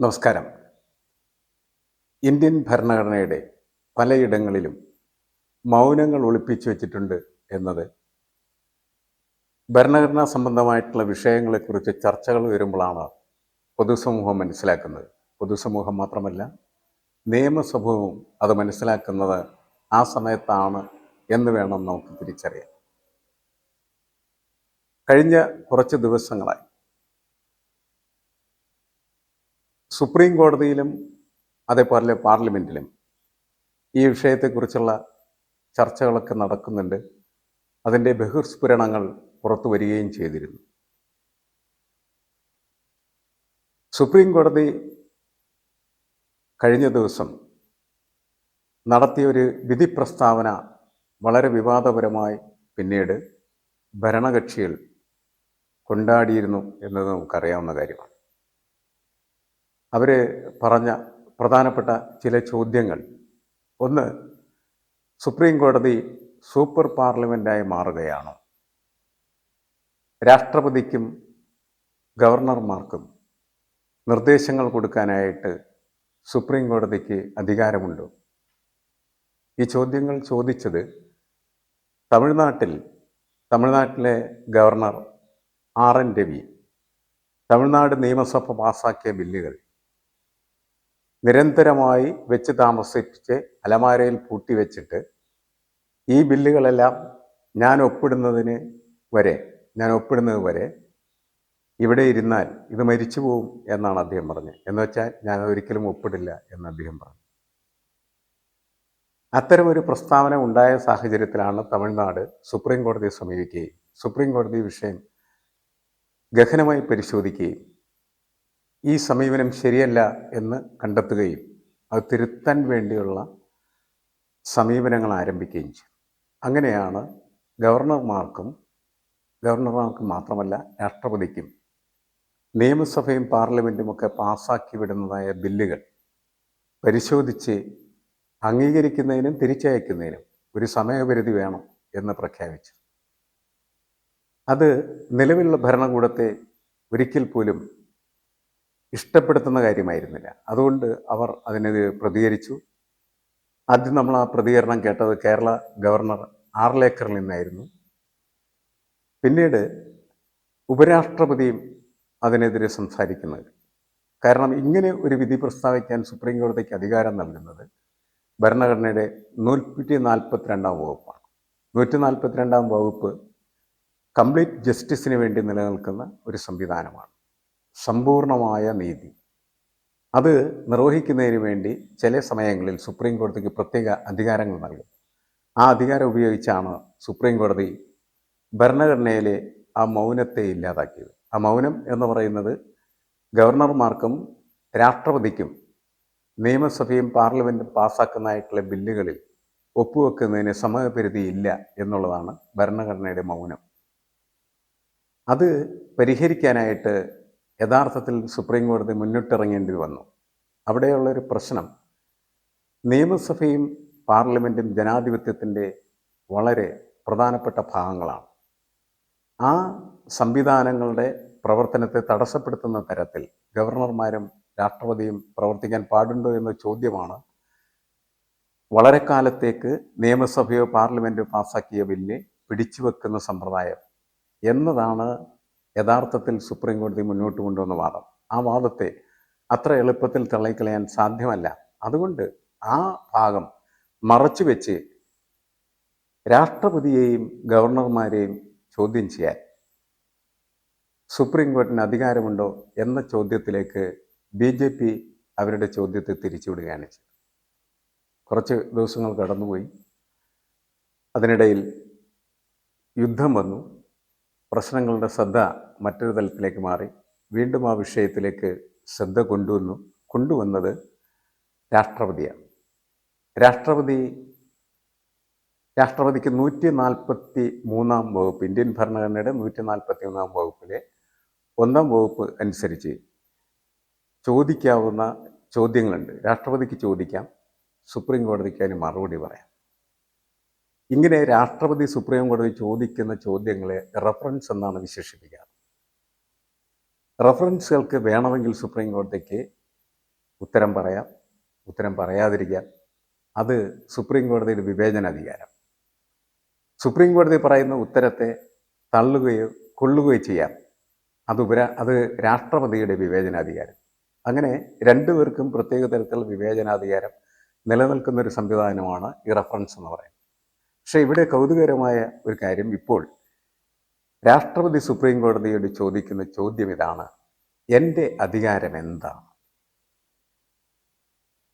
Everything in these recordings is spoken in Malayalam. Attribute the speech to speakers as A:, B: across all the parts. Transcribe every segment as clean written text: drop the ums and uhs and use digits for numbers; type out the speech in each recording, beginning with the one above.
A: നമസ്കാരം. ഇന്ത്യൻ ഭരണഘടനയുടെ പലയിടങ്ങളിലും മൗനങ്ങൾ ഒളിപ്പിച്ചു വച്ചിട്ടുണ്ട് എന്നത് ഭരണഘടനാ സംബന്ധമായിട്ടുള്ള വിഷയങ്ങളെക്കുറിച്ച് ചർച്ചകൾ വരുമ്പോഴാണ് പൊതുസമൂഹം മനസ്സിലാക്കുന്നത്. പൊതുസമൂഹം മാത്രമല്ല, നിയമസഭവും അത് മനസ്സിലാക്കുന്നത് ആ സമയത്താണ് എന്ന് വേണം നമുക്ക് തിരിച്ചറിയാൻ. കഴിഞ്ഞ കുറച്ച് ദിവസങ്ങളായി സുപ്രീം കോടതിയിലും അതേപോലെ പാർലമെൻറ്റിലും ഈ വിഷയത്തെക്കുറിച്ചുള്ള ചർച്ചകളൊക്കെ നടക്കുന്നുണ്ട്. അതിൻ്റെ ബഹിർസ്ഫുരണങ്ങൾ പുറത്തു വരികയും ചെയ്തിരുന്നു. സുപ്രീം കോടതി കഴിഞ്ഞ ദിവസം നടത്തിയൊരു വിധി പ്രസ്താവന വളരെ വിവാദപരമായി പിന്നീട് ഭരണകക്ഷികൾ കൊണ്ടാടിയിരുന്നു എന്നത് നമുക്കറിയാവുന്ന കാര്യമാണ്. അവർ പറഞ്ഞ പ്രധാനപ്പെട്ട ചില ചോദ്യങ്ങൾ: ഒന്ന്, സുപ്രീം കോടതി സൂപ്പർ പാർലമെൻറ്റായി മാറുകയാണോ? രാഷ്ട്രപതിക്കും ഗവർണർമാർക്കും നിർദ്ദേശങ്ങൾ കൊടുക്കാനായിട്ട് സുപ്രീം കോടതിക്ക് അധികാരമുണ്ടോ? ഈ ചോദ്യങ്ങൾ ചോദിച്ചത് തമിഴ്നാട്ടിലെ ഗവർണർ ആർ.എൻ. രവി തമിഴ്നാട് നിയമസഭ പാസാക്കിയ ബില്ലുകൾ നിരന്തരമായി വെച്ച് താമസിപ്പിച്ച് അലമാരയിൽ പൂട്ടിവെച്ചിട്ട് ഈ ബില്ലുകളെല്ലാം ഞാൻ ഒപ്പിടുന്നത് വരെ ഇവിടെ ഇരുന്നാൽ ഇത് മരിച്ചു പോവും എന്നാണ് അദ്ദേഹം പറഞ്ഞത്. എന്ന് വെച്ചാൽ ഞാൻ ഒരിക്കലും ഒപ്പിടില്ല എന്ന് അദ്ദേഹം പറഞ്ഞു. അത്തരമൊരു പ്രസ്താവന ഉണ്ടായ സാഹചര്യത്തിലാണ് തമിഴ്നാട് സുപ്രീം കോടതിയെ സമീപിക്കുകയും സുപ്രീം കോടതി വിഷയം ഗഹനമായി പരിശോധിക്കുകയും ഈ സമീപനം ശരിയല്ല എന്ന് കണ്ടെത്തുകയും അത് തിരുത്താൻ വേണ്ടിയുള്ള സമീപനങ്ങൾ ആരംഭിക്കുകയും ചെയ്തു. അങ്ങനെയാണ് ഗവർണർമാർക്കും മാത്രമല്ല രാഷ്ട്രപതിക്കും നിയമസഭയും പാർലമെൻറ്റുമൊക്കെ പാസ്സാക്കി വിടുന്നതായ ബില്ലുകൾ പരിശോധിച്ച് അംഗീകരിക്കുന്നതിനും തിരിച്ചയക്കുന്നതിനും ഒരു സമയപരിധി വേണം എന്ന് പ്രഖ്യാപിച്ചു. അത് നിലവിലുള്ള ഭരണകൂടത്തെ ഒരിക്കൽ പോലും ഇഷ്ടപ്പെടുത്തുന്ന കാര്യമായിരുന്നില്ല. അതുകൊണ്ട് അവർ അതിനെതിരെ പ്രതികരിച്ചു. ആദ്യം നമ്മൾ ആ പ്രതികരണം കേട്ടത് കേരള ഗവർണർ ആർലേക്കറിൽ നിന്നായിരുന്നു. പിന്നീട് ഉപരാഷ്ട്രപതിയും അതിനെതിരെ സംസാരിക്കുന്നത്. കാരണം ഇങ്ങനെ ഒരു വിധി പ്രസ്താവിക്കാൻ സുപ്രീം കോടതിക്ക് അധികാരം നൽകുന്നത് ഭരണഘടനയുടെ 142 വകുപ്പാണ്. 142 വകുപ്പ് കംപ്ലീറ്റ് ജസ്റ്റിസിന് വേണ്ടി നിലനിൽക്കുന്ന ഒരു സംവിധാനമാണ്. സമ്പൂർണമായ നീതി അത് നിർവഹിക്കുന്നതിന് വേണ്ടി ചില സമയങ്ങളിൽ സുപ്രീം കോടതിക്ക് പ്രത്യേക അധികാരങ്ങൾ നൽകും. ആ അധികാരം ഉപയോഗിച്ചാണ് സുപ്രീം കോടതി ഭരണഘടനയിലെ ആ മൗനത്തെ ഇല്ലാതാക്കിയത്. ആ മൗനം എന്ന് പറയുന്നത് ഗവർണർമാർക്കും രാഷ്ട്രപതിക്കും നിയമസഭയും പാർലമെൻറ്റും പാസ്സാക്കുന്നതായിട്ടുള്ള ബില്ലുകളിൽ ഒപ്പുവെക്കുന്നതിന് സമയപരിധി ഇല്ല എന്നുള്ളതാണ് ഭരണഘടനയുടെ മൗനം. അത് പരിഹരിക്കാനായിട്ട് യഥാർത്ഥത്തിൽ സുപ്രീം കോടതി മുന്നിട്ടിറങ്ങേണ്ടി വന്നു. അവിടെയുള്ളൊരു പ്രശ്നം, നിയമസഭയും പാർലമെൻറ്റും ജനാധിപത്യത്തിൻ്റെ വളരെ പ്രധാനപ്പെട്ട ഭാഗങ്ങളാണ്. ആ സംവിധാനങ്ങളുടെ പ്രവർത്തനത്തെ തടസ്സപ്പെടുത്തുന്ന തരത്തിൽ ഗവർണർമാരും രാഷ്ട്രപതിയും പ്രവർത്തിക്കാൻ പാടുണ്ടോ എന്ന ചോദ്യമാണ് വളരെ കാലത്തേക്ക് നിയമസഭയോ പാർലമെൻറ്റോ പാസ്സാക്കിയ ബില്ല് പിടിച്ചുവെക്കുന്ന സമ്പ്രദായം എന്നതാണ് യഥാർത്ഥത്തിൽ സുപ്രീം കോടതി മുന്നോട്ട് കൊണ്ടുവന്ന വാദം. ആ വാദത്തെ അത്ര എളുപ്പത്തിൽ തള്ളിക്കളയാൻ സാധ്യമല്ല. അതുകൊണ്ട് ആ ഭാഗം മറച്ചു വെച്ച് രാഷ്ട്രപതിയെയും ഗവർണർമാരെയും ചോദ്യം ചെയ്യാൻ സുപ്രീം കോടതിന് അധികാരമുണ്ടോ എന്ന ചോദ്യത്തിലേക്ക് BJP അവരുടെ ചോദ്യത്തെ തിരിച്ചുവിടുകയാണ് ചെയ്തത്. കുറച്ച് ദിവസങ്ങൾ കടന്നുപോയി. അതിനിടയിൽ യുദ്ധം വന്നു. പ്രശ്നങ്ങളുടെ ശ്രദ്ധ മറ്റൊരു തലത്തിലേക്ക് മാറി. വീണ്ടും ആ വിഷയത്തിലേക്ക് ശ്രദ്ധ കൊണ്ടുവന്നത് രാഷ്ട്രപതിയാണ്. രാഷ്ട്രപതിക്ക് 143 വകുപ്പ്, ഇന്ത്യൻ ഭരണഘടനയുടെ 143 വകുപ്പിലെ 1 വകുപ്പ് അനുസരിച്ച് ചോദിക്കാവുന്ന ചോദ്യങ്ങളുണ്ട്. രാഷ്ട്രപതിക്ക് ചോദിക്കാം, സുപ്രീം കോടതിക്ക് അതിന് മറുപടി പറയാം. ഇങ്ങനെ രാഷ്ട്രപതി സുപ്രീം കോടതി ചോദിക്കുന്ന ചോദ്യങ്ങളെ റഫറൻസ് എന്നാണ് വിശേഷിപ്പിക്കാറ്. റഫറൻസുകൾക്ക് വേണമെങ്കിൽ സുപ്രീം കോടതിക്ക് ഉത്തരം പറയാം, ഉത്തരം പറയാതിരിക്കാം. അത് സുപ്രീം കോടതിയുടെ വിവേചനാധികാരം. സുപ്രീം കോടതി പറയുന്ന ഉത്തരത്തെ തള്ളുകയോ കൊള്ളുകയോ ചെയ്യാം. അത് രാഷ്ട്രപതിയുടെ വിവേചനാധികാരം. അങ്ങനെ രണ്ടുപേർക്കും പ്രത്യേക തരത്തിലുള്ള വിവേചനാധികാരം നിലനിൽക്കുന്ന ഒരു സംവിധാനമാണ് ഈ റഫറൻസ് എന്ന് പറയുന്നത്. പക്ഷേ ഇവിടെ കൗതുകകരമായ ഒരു കാര്യം, ഇപ്പോൾ രാഷ്ട്രപതി സുപ്രീം കോടതിയോട് ചോദിക്കുന്ന ചോദ്യം ഇതാണ്: എൻ്റെ അധികാരം എന്താണ്?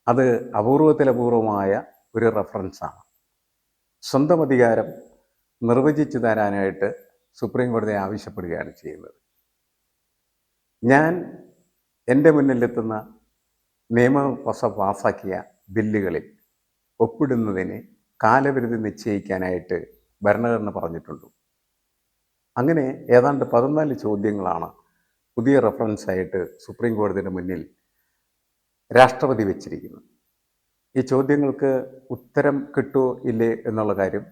A: അത് അപൂർവത്തിലപൂർവമായ ഒരു റഫറൻസാണ്. സ്വന്തം അധികാരം നിർവചിച്ചു തരാനായിട്ട് സുപ്രീം കോടതി ആവശ്യപ്പെടുകയാണ് ചെയ്യുന്നത്. ഞാൻ എൻ്റെ മുന്നിലെത്തുന്ന നിയമം പാസാക്കിയ ബില്ലുകളിൽ ഒപ്പിടുന്നതിന് കാലപരിധി നിശ്ചയിക്കാനായിട്ട് ഭരണഘടന പറഞ്ഞിട്ടുണ്ട്. അങ്ങനെ ഏതാണ്ട് 14 ചോദ്യങ്ങളാണ് പുതിയ റഫറൻസായിട്ട് സുപ്രീം കോടതിയുടെ മുന്നിൽ രാഷ്ട്രപതി വെച്ചിരിക്കുന്നത്. ഈ ചോദ്യങ്ങൾക്ക് ഉത്തരം കിട്ടുമോ ഇല്ലേ എന്നുള്ള കാര്യം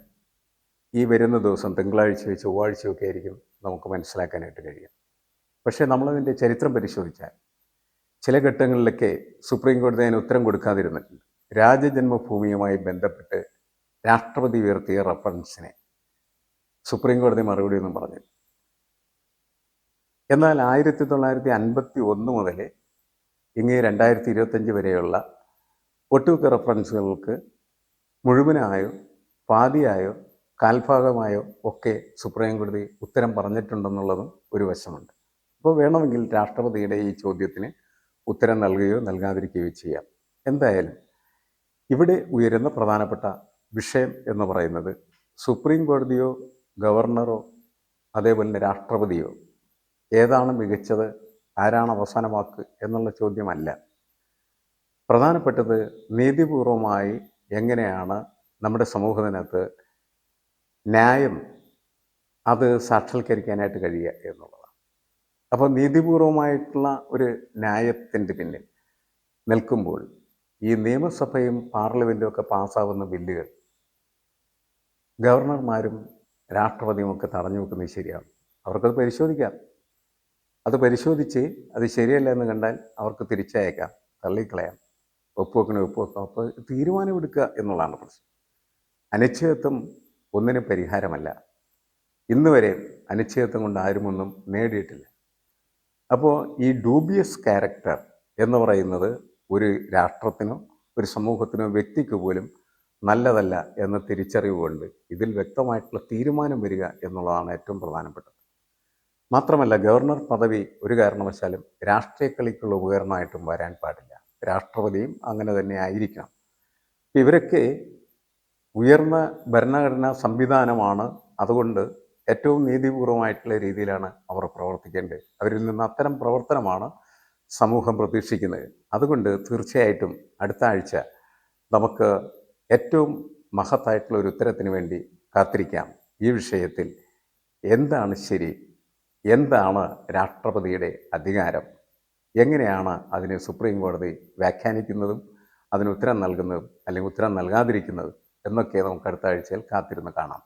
A: ഈ വരുന്ന ദിവസം തിങ്കളാഴ്ചയോ ചൊവ്വാഴ്ചയോ ഒക്കെ ആയിരിക്കും നമുക്ക് മനസ്സിലാക്കാനായിട്ട് കഴിയും. പക്ഷേ നമ്മളതിൻ്റെ ചരിത്രം പരിശോധിച്ചാൽ ചില ഘട്ടങ്ങളിലൊക്കെ സുപ്രീം കോടതി അതിന് ഉത്തരം കൊടുക്കാതിരുന്നിട്ടുണ്ട്. രാജജന്മഭൂമിയുമായി ബന്ധപ്പെട്ട് രാഷ്ട്രപതി ഉയർത്തിയ റഫറൻസിനെ സുപ്രീം കോടതി മറുപടിയൊന്നും പറഞ്ഞില്ല. എന്നാൽ 1951 മുതൽ ഇങ്ങ് 2025 വരെയുള്ള ഒട്ടുമിക്ക റഫറൻസുകൾക്ക് മുഴുവനായോ പാതിയായോ കാൽഭാഗമായോ ഒക്കെ സുപ്രീം കോടതി ഉത്തരം പറഞ്ഞിട്ടുണ്ടെന്നുള്ളതും ഒരു വശമുണ്ട്. അപ്പോൾ വേണമെങ്കിൽ രാഷ്ട്രപതിയുടെ ഈ ചോദ്യത്തിന് ഉത്തരം നൽകുകയോ നൽകാതിരിക്കുകയോ ചെയ്യാം. എന്തായാലും ഇവിടെ ഉയരുന്ന പ്രധാനപ്പെട്ട വിഷയം എന്ന് പറയുന്നത് സുപ്രീം കോടതിയോ ഗവർണറോ അതേപോലെ തന്നെ രാഷ്ട്രപതിയോ ഏതാണ് മികച്ചത്, ആരാണ് അവസാന വാക്ക് എന്നുള്ള ചോദ്യമല്ല. പ്രധാനപ്പെട്ടത് നീതിപൂർവമായി എങ്ങനെയാണ് നമ്മുടെ സമൂഹത്തിനകത്ത് ന്യായം അത് സാക്ഷാത്കരിക്കാനായിട്ട് കഴിയുക എന്നുള്ളതാണ്. അപ്പോൾ നീതിപൂർവമായിട്ടുള്ള ഒരു ന്യായത്തിൻ്റെ പിന്നിൽ നിൽക്കുമ്പോൾ ഈ നിയമസഭയും പാർലമെൻറ്റും ഒക്കെ പാസ്സാവുന്ന ബില്ലുകൾ ഗവർണർമാരും രാഷ്ട്രപതിയും ഒക്കെ തടഞ്ഞു വെക്കുന്നത് ശരിയാണ്. അവർക്കത് പരിശോധിക്കാം. അത് പരിശോധിച്ച് അത് ശരിയല്ല എന്ന് കണ്ടാൽ അവർക്ക് തിരിച്ചയക്കാം, തള്ളിക്കളയാം, ഒപ്പുവെക്കാം. അപ്പോൾ തീരുമാനമെടുക്കുക എന്നുള്ളതാണ് പ്രശ്നം. അനിശ്ചിതത്വം ഒന്നിനും പരിഹാരമല്ല. ഇന്ന് വരെ അനിശ്ചിതത്വം കൊണ്ട് ആരുമൊന്നും നേടിയിട്ടില്ല. അപ്പോൾ ഈ ഡൂബിയസ് ക്യാരക്ടർ എന്ന് പറയുന്നത് ഒരു രാഷ്ട്രത്തിനോ ഒരു സമൂഹത്തിനോ വ്യക്തിക്ക് പോലും നല്ലതല്ല എന്ന തിരിച്ചറിവ് കൊണ്ട് ഇതിൽ വ്യക്തമായിട്ടുള്ള തീരുമാനം വരിക എന്നുള്ളതാണ് ഏറ്റവും പ്രധാനപ്പെട്ടത്. മാത്രമല്ല, ഗവർണർ പദവി ഒരു കാരണവശാലും രാഷ്ട്രീയ കളിക്കുള്ള ഉപകരണമായിട്ടും വരാൻ പാടില്ല. രാഷ്ട്രപതിയും അങ്ങനെ തന്നെ ആയിരിക്കണം. ഇവരൊക്കെ ഉയർന്ന ഭരണഘടനാ സംവിധാനമാണ്. അതുകൊണ്ട് ഏറ്റവും നീതിപൂർവമായിട്ടുള്ള രീതിയിലാണ് അവർ പ്രവർത്തിക്കേണ്ടത്. അവരിൽ നിന്ന് അത്തരം പ്രവർത്തനമാണ് സമൂഹം പ്രതീക്ഷിക്കുന്നത്. അതുകൊണ്ട് തീർച്ചയായിട്ടും അടുത്ത ആഴ്ച നമുക്ക് ഏറ്റവും മഹത്തായിട്ടുള്ള ഒരു ഉത്തരത്തിന് വേണ്ടി കാത്തിരിക്കാം. ഈ വിഷയത്തിൽ എന്താണ് ശരി, എന്താണ് രാഷ്ട്രപതിയുടെ അധികാരം, എങ്ങനെയാണ് അതിനെ സുപ്രീം കോടതി വ്യാഖ്യാനിക്കുന്നതും അതിന് ഉത്തരം നൽകുന്നതും അല്ലെങ്കിൽ ഉത്തരം നൽകാതിരിക്കുന്നതും എന്നൊക്കെ നമുക്ക് അടുത്ത ആഴ്ചയിൽ കാത്തിരുന്ന് കാണാം.